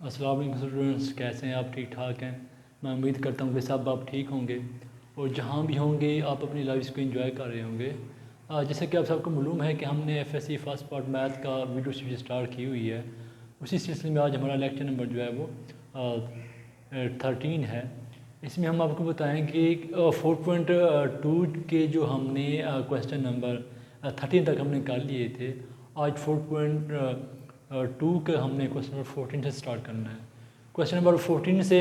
अस्सलाम वालेकुम स्टूडेंट्स, कैसे हैं आप? ठीक ठाक हैं? मैं उम्मीद करता हूँ कि सब आप ठीक होंगे और जहाँ भी होंगे आप अपनी लाइफ को एंजॉय कर रहे होंगे। जैसे कि आप सबको मालूम है कि हमने एफएससी फर्स्ट पार्ट मैथ का वीडियो सीरीज स्टार्ट की हुई है। उसी सिलसिले में आज हमारा लेक्चर नंबर जो है वो 13 है। इसमें हम आपको बताएंगे 4.2 के जो हमने क्वेश्चन नंबर 13 तक हमने कर लिए थे। आज 4.2 का हमने क्वेश्चन नंबर 14 से स्टार्ट करना है। क्वेश्चन नंबर 14 से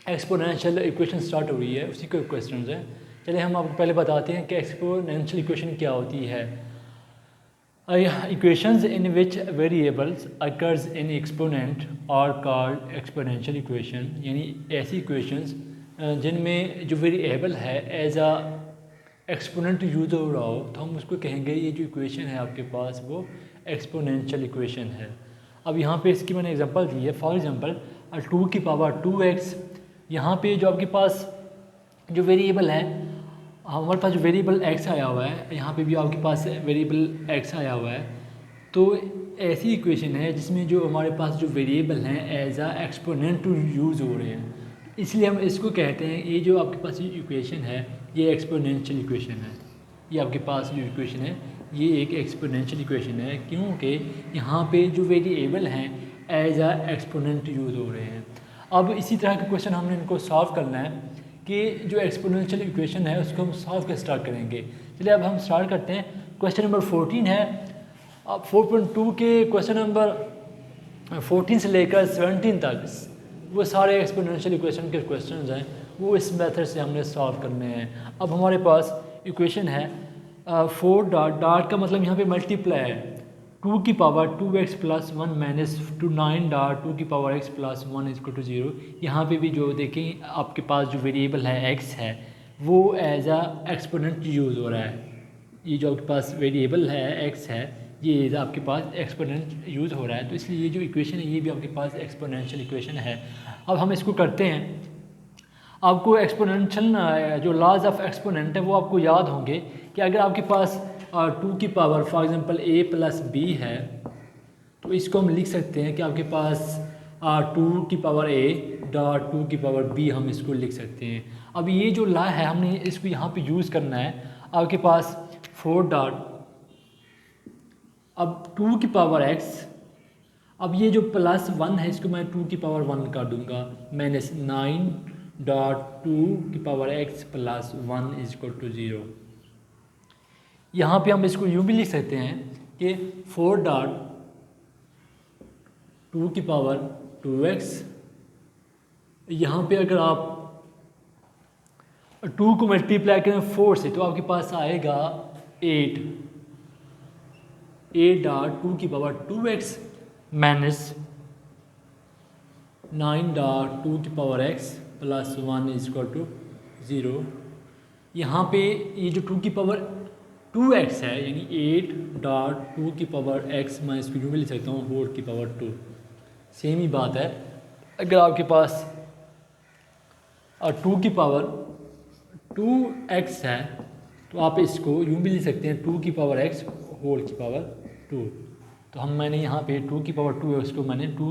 एक्सपोनेंशियल इक्वेशन स्टार्ट हो रही है, उसी के क्वेश्चन हैं। चलिए हम आपको पहले बताते हैं कि एक्सपोनेंशियल इक्वेशन क्या होती है। Equations in which variables occurs in exponent are called exponential equation, यानी ऐसी इक्वेशंस जिनमें जो वेरिएबल है एज अ एक्सपोनेंट यूज हो रहा हो, तो हम उसको कहेंगे ये जो इक्वेशन है आपके पास वो एक्सपोनेंशियल इक्वेशन है। अब यहाँ पे इसकी मैंने एग्जांपल दी है। फॉर एग्जांपल 2 की पावर 2x, यहाँ पे जो आपके पास जो वेरिएबल है, हमारे पास जो वेरिएबल x आया हुआ है, यहाँ पे भी आपके पास वेरिएबल x आया हुआ है। तो ऐसी इक्वेशन है जिसमें जो हमारे पास जो वेरिएबल हैं as a exponent to use हो रहे हैं, इसलिए हम इसको कहते हैं ये जो आपके पास इक्वेशन है ये एक्सपोनेंशियल इक्वेशन है। ये आपके पास जो इक्वेशन है ये एक एक्सपोनेंशियल इक्वेशन है, क्योंकि यहाँ पे जो वेरिएबल हैं एज आ एक्सपोनेंट यूज़ हो रहे हैं। अब इसी तरह के क्वेश्चन हमने इनको सॉल्व करना है कि जो एक्सपोनेंशियल इक्वेशन है उसको हम सॉल्व कैसे स्टार्ट करेंगे। चलिए अब हम स्टार्ट करते हैं। क्वेश्चन नंबर 14 है। अब 4.2 के क्वेश्चन नंबर 14 से लेकर 17 तक वो सारे एक्सपोनेंशियल इक्वेशन के क्वेश्चंस हैं, वो इस मेथड से हमने सॉल्व करने हैं। अब हमारे पास इक्वेशन है 4 डॉट डॉट का मतलब यहाँ पे मल्टीप्लाई है 2 की power 2x plus 1 minus 9 dot 2 की power x plus 1 is equal to 0। यहाँ पे भी जो देखें आपके पास जो वेरिएबल है x है वो एज आ एक्सपोनेंट यूज़ हो रहा है। ये जो आपके पास वेरिएबल है x है ये आपके पास एक्सपोनेंट यूज़ हो रहा है, तो इसलिए ये जो इक्वेशन है ये भी आपके पास एक्सपोनेंशियल इक्वेशन है। अब हम इसको करते हैं। आपको एक्सपोनेंशियल जो लॉज ऑफ एक्सपोनेंट है वो आपको याद होंगे कि अगर आपके पास 2 की power for example a plus b है, तो इसको हम लिख सकते हैं कि आपके पास 2 की पावर a डॉट 2 की पावर b, हम इसको लिख सकते हैं। अब ये जो लॉ है हमने इसको यहाँ पे यूज़ करना है। आपके पास 4 डॉट अब 2 की पावर x, अब ये जो प्लस 1 है इसको मैं 2 की पावर 1 कर दूंगा माइनस 9 डॉट 2 की power x plus 1 is equal to 0। यहाँ पे हम इसको यूँ भी लिख सकते हैं कि 4 डॉट 2 की पावर 2x, यहाँ पे अगर आप 2 को मल्टीप्लाई करें 4 से तो आपके पास आएगा 8 डॉट 2 की पावर 2x माइनस 9 डॉट 2 की power x plus 1 is equal to 0। यहाँ पे ये जो 2 की पावर 2x है यानी 8 डॉट 2 की पावर x, मैं इसको यूँ भी लिख सकता हूँ 4 की पावर 2। सेम ही बात है। अगर आपके पास 2 की पावर 2x है तो आप इसको यूँ भी लिख सकते हैं 2 की पावर x होल की पावर 2। तो मैंने यहाँ पे 2 की पावर 2 है उसको मैंने 2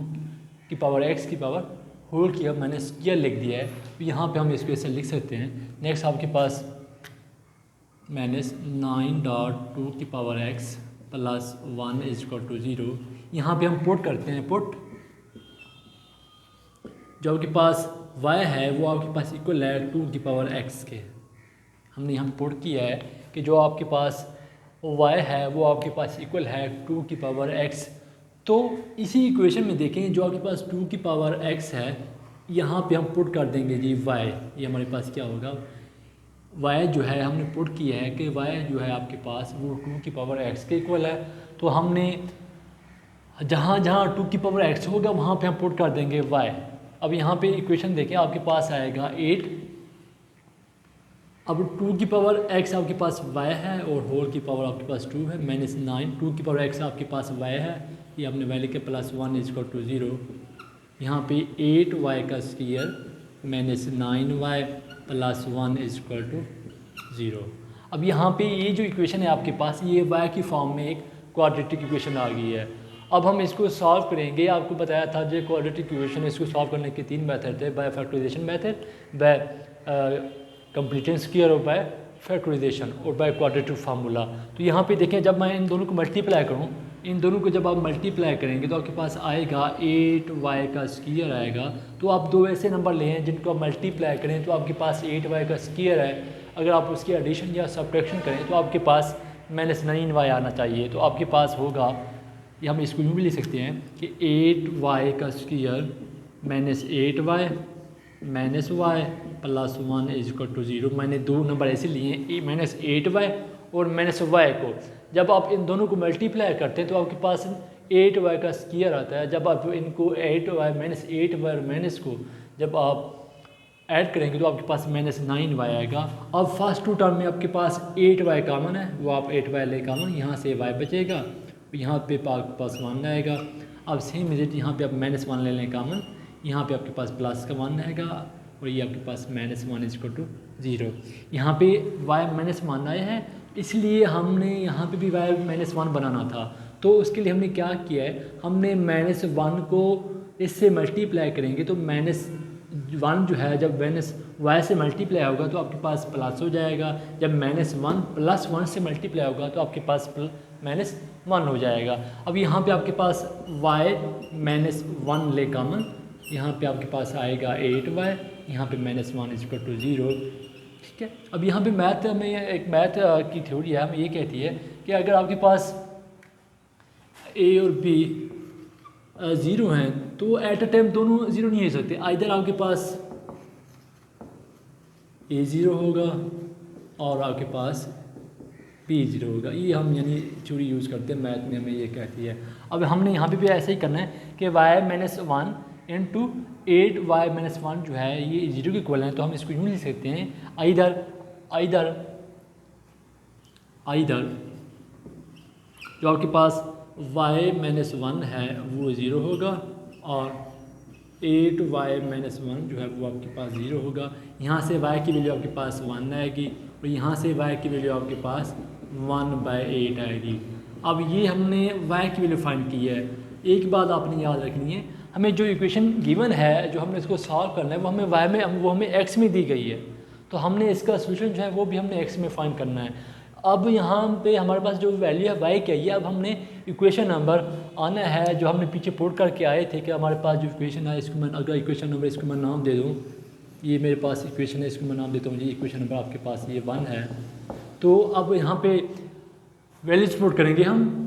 की पावर x की पावर होल किया, मैंने स्क्वायर लिख दिया है, तो यहाँ पे हम इसको ऐसे लिख सकते हैं। नेक्स्ट आपके पास माइनस 9 डॉट 2 की power x plus 1 is equal to 0। यहाँ पे हम पुट करते हैं। पुट जो आपके पास y है वो आपके पास इक्वल है 2 की पावर x के। हमने यहाँ पुट किया है कि जो आपके पास y है वो आपके पास इक्वल है 2 की पावर x। तो इसी इक्वेशन में देखें जो आपके पास 2 की पावर x है, यहाँ पे हम पुट कर देंगे जी y। ये हमारे पास क्या होगा, y जो है हमने पुट किया है कि y जो है आपके पास वो 2 की पावर x के इक्वल है। तो हमने जहाँ जहाँ 2 की पावर x होगा वहाँ पे हम पुट कर देंगे y। अब यहाँ पे इक्वेशन देखें आपके पास आएगा 8। अब 2 की पावर x आपके पास y है और होल की पावर आपके पास 2 है माइनस 9। 2 की पावर x आपके पास y है, ये हमने वैल्यू के प्लस 1 इज इक्वल टू 0। यहाँ पे 8y का square minus 9y plus 1 is equal to 0। अब यहाँ पे ये जो इक्वेशन है आपके पास ये y की फॉर्म में एक क्वाड्रेटिक इक्वेशन आ गई है। अब हम इसको सॉल्व करेंगे। आपको बताया था जो क्वाड्रेटिक इक्वेशन है इसको सॉल्व करने के 3 मेथड थे, by factorisation method, by completing square और बाय फैक्टराइजेशन और बाय क्वाड्रेटिक फार्मूला। तो यहाँ पे देखें जब मैं इन दोनों को मल्टीप्लाई करूँ, इन दोनों को जब आप मल्टीप्लाई करेंगे तो आपके पास आएगा 8y का स्क्वायर आएगा। तो आप दो ऐसे नंबर लें जिनको आप मल्टीप्लाई करें तो आपके पास 8y का स्क्वायर है, अगर आप उसकी एडिशन या सब्ट्रैक्शन करें तो आपके पास -9y आना चाहिए। तो आपके पास होगा, ये हम इसको यूँ भी लिख सकते हैं कि 8y का स्क्वायर -8y -y + 1 = 0। मैंने दो नंबर ऐसे लिए -8y और -y को जब आप इन दोनों को मल्टीप्लाई करते हैं तो आपके पास 8y का स्क्वायर आता है। जब आप इनको 8y और माइनस को जब आप ऐड करेंगे तो आपके पास -9y आएगा। अब फर्स्ट टू टर्म में आपके पास 8y कॉमन है, वो आप 8y ले कॉमन, यहाँ से y बचेगा, यहाँ पे आपके पास 1 आएगा। अब सेम रिजल्ट यहाँ पे आप -1 ले लें कॉमन, यहाँ पे आपके पास प्लस का 1 आएगा और ये आपके पास -1 = 0। यहाँ पे y -1 आया है, इसलिए हमने यहाँ पे भी y -1 बनाना था। तो उसके लिए हमने क्या किया है, हमने -1 को इससे मल्टीप्लाई करेंगे तो -1 जो है जब y से मल्टीप्लाई होगा तो आपके पास प्लस हो जाएगा, जब -1 + 1 से मल्टीप्लाई होगा तो आपके पास -1 हो जाएगा। अब यहाँ पे आपके पास y -1 ले कॉमन, यहाँ पे आपके पास आएगा 8y, यहाँ पे -1 = 0। ठीक है, अब यहाँ पे मैथ में एक मैथ की थ्योरी है, हमें ये कहती है कि अगर आपके पास a और b 0 हैं तो एट अ टाइम दोनों 0 नहीं हो सकते। आइदर आपके पास a 0 होगा और आपके पास b 0 होगा। ये हम यानी थ्योरी यूज़ करते हैं, मैथ में हमें ये कहती है। अब हमने यहाँ पे भी ऐसे ही करना है कि y -1 × 8y-1 जो है ये 0 के इक्वल है। तो हम इसको यूँ लिख सकते हैं, आइदर जो आपके पास y-1 है वो 0 होगा और 8y-1 जो है वो आपके पास 0 होगा। यहाँ से y की वैल्यू आपके पास 1 आएगी और यहाँ से y की वैल्यू आपके पास 1/8 आएगी। अब ये हमने y की वैल्यू फाइंड की है। एक बात आपने याद रखनी है, हमें जो इक्वेशन गिवन है जो हमने इसको सॉल्व करना है वो हमें y में वो हमें x में दी गई है, तो हमने इसका सोल्यूशन जो है वो भी हमने x में फाइंड करना है। अब यहाँ पे हमारे पास जो वैल्यू है y की है, अब हमने इक्वेशन नंबर आना है जो हमने पीछे पुट करके आए थे कि हमारे पास जो इक्वेशन है इसको मैं अगर इक्वेशन नंबर इसको मैं नाम दे दूँ, ये मेरे पास इक्वेशन है इसको मैं नाम देता हूँ जी, इक्वेशन नंबर आपके पास ये 1 है। तो अब यहाँ पे वैल्यूज पुट करेंगे हम।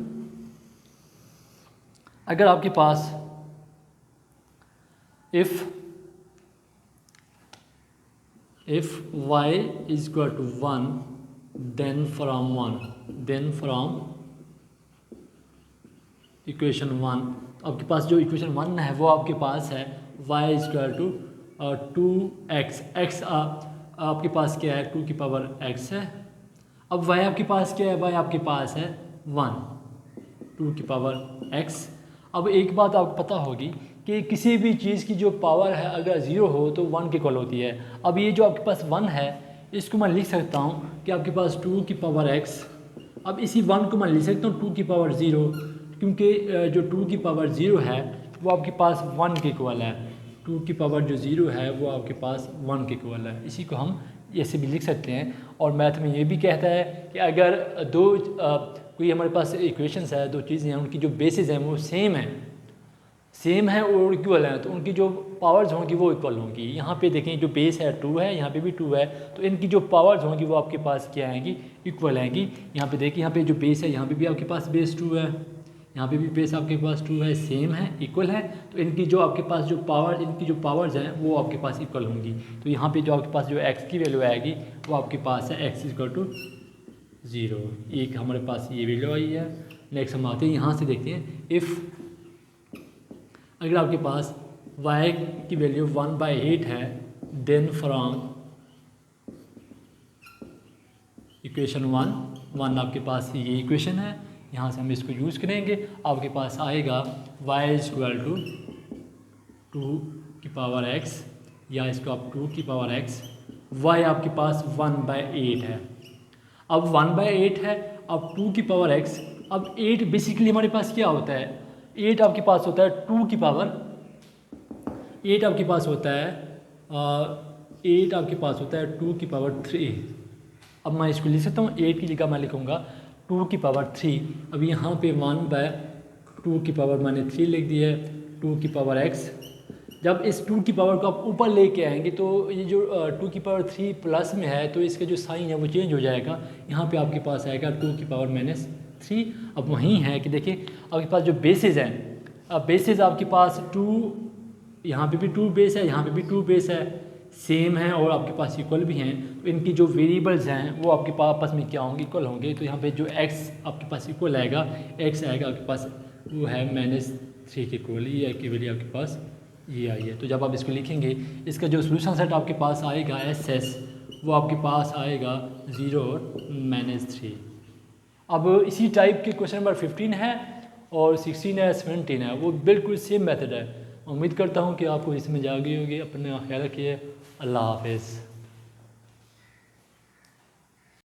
अगर आपके पास if y = 1 then from equation 1, आपके पास जो इक्वेशन 1 है वो आपके पास है y = 2x, x आपके पास क्या है 2 की पावर x है। अब y आपके पास क्या है, y आपके पास है 1 2 की पावर x। अब एक बात आपको पता होगी कि किसी भी चीज़ की जो पावर है अगर 0 हो तो 1 के इक्वल होती है। अब ये जो आपके पास 1 है इसको मैं लिख सकता हूँ कि आपके पास 2 की पावर x। अब इसी 1 को मैं लिख सकता हूँ 2 की पावर 0, क्योंकि जो 2 की पावर 0 है वो आपके पास 1 के इक्वल है। 2 की पावर जो 0 है वो आपके पास 1 के इक्वल है। इसी को हम ऐसे भी लिख सकते हैं। और मैथ में ये भी कहता है कि अगर कोई हमारे पास इक्वेशंस है, दो चीज़ें हैं, उनकी जो बेसिस हैं वो सेम है और इक्वल है, तो उनकी जो पावर्स होंगी वो इक्वल होंगी। यहाँ पे देखें जो बेस है 2 है, यहाँ पे भी 2 है, तो इनकी जो पावर्स होंगी वो आपके पास क्या आएंगी, इक्वल आएंगी। यहाँ पे देखिए यहाँ पे जो बेस है यहाँ पे भी आपके पास बेस 2 है, यहाँ पे भी बेस आपके पास 2 है, सेम है, इक्वल है, तो इनकी जो आपके पास जो पावर्स हैं वो आपके पास इक्वल होंगी। तो यहाँ पे जो आपके पास जो x की वैल्यू आएगी वो आपके पास है x = 0। एक हमारे पास ये वैल्यू आई है। नेक्स्ट हम आते हैं यहाँ से देखते हैं, इफ़ अगर आपके पास y की वैल्यू 1/8 है देन फ्रॉम इक्वेशन 1 आपके पास ये इक्वेशन है, यहाँ से हम इसको यूज़ करेंगे। आपके पास आएगा y = 2 की पावर x, या इसको आप 2 की पावर x, y आपके पास 1/8 है। अब 1/8 है, अब 2 की पावर x, अब 8 बेसिकली हमारे पास क्या होता है, 8 आपके पास होता है 2 की पावर 8 आपके पास होता है 8 आपके पास होता है 2 की पावर 3। अब मैं इसको लिख सकता हूँ, 8 की जगह मैं लिखूँगा 2 की पावर 3। अब यहाँ पे 1/2 की पावर मैंने 3 लिख दिया है, 2 की पावर x। जब इस 2 की पावर को आप ऊपर लेके आएंगे तो ये जो 2 की पावर 3 प्लस में है तो इसका जो साइन है वो चेंज हो जाएगा। यहाँ पे आपके पास आएगा 2 की पावर -3। अब वहीं है कि देखिए आपके पास जो बेसिस हैं, अब बेसिस आपके पास 2, यहाँ पे भी 2 बेस है, यहाँ पे भी 2 बेस है, सेम है और आपके पास इक्वल भी हैं। तो इनकी जो वेरिएबल्स हैं वो आपके पास आपस में क्या होंगे, इक्वल होंगे। तो यहाँ पे जो x आपके पास इक्वल आएगा, x आएगा आपके पास वो है -3 के इक्वल, ये की वैल्यू आपके पास ये आई है। तो जब आप इसको लिखेंगे, इसका जो सोल्यूशन सेट आपके पास आएगा SS, वो आपके पास आएगा 0 और -3। अब इसी टाइप के क्वेश्चन नंबर 15 है और 16 है, 17 है, वो बिल्कुल सेम मेथड है। उम्मीद करता हूँ कि आपको इसमें समझ आ गई होगी। अपना ख्याल रखिए। अल्लाह हाफिज़।